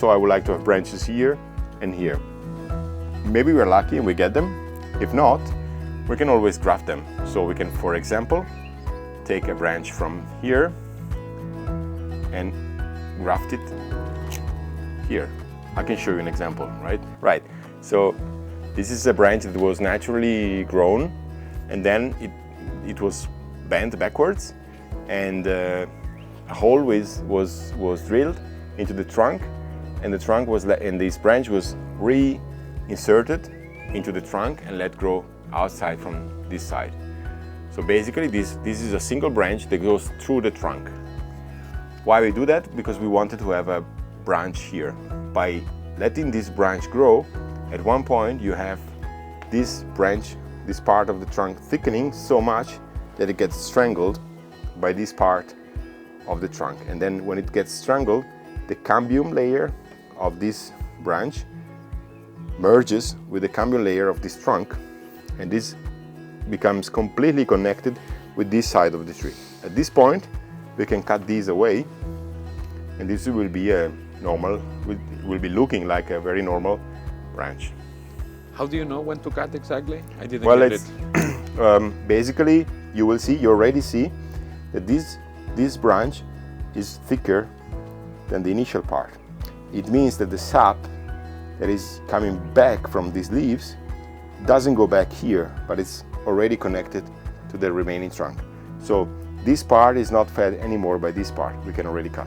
So I would like to have branches here and here. Maybe we're lucky and we get them. If not, we can always graft them. So we can, for example, take a branch from here and graft it here. I can show you an example, right? Right. So this is a branch that was naturally grown, and then it was bent backwards, and a hole was drilled into the trunk, and the trunk was and this branch was reinserted into the trunk and let grow outside from this side. So basically this is a single branch that goes through the trunk. Why we do that? Because we wanted to have a branch here. By letting this branch grow, at one point you have this branch, this part of the trunk thickening so much that it gets strangled by this part of the trunk. And then when it gets strangled, the cambium layer of this branch merges with the cambium layer of this trunk, and this becomes completely connected with this side of the tree. At this point, we can cut these away, and this will be a normal, will be looking like a very normal branch. How do you know when to cut exactly? I didn't Well, get it. Basically, you will see, you already see that this branch is thicker than the initial part. It means that the sap that is coming back from these leaves doesn't go back here, but it's already connected to the remaining trunk. So this part is not fed anymore by this part. We can already cut.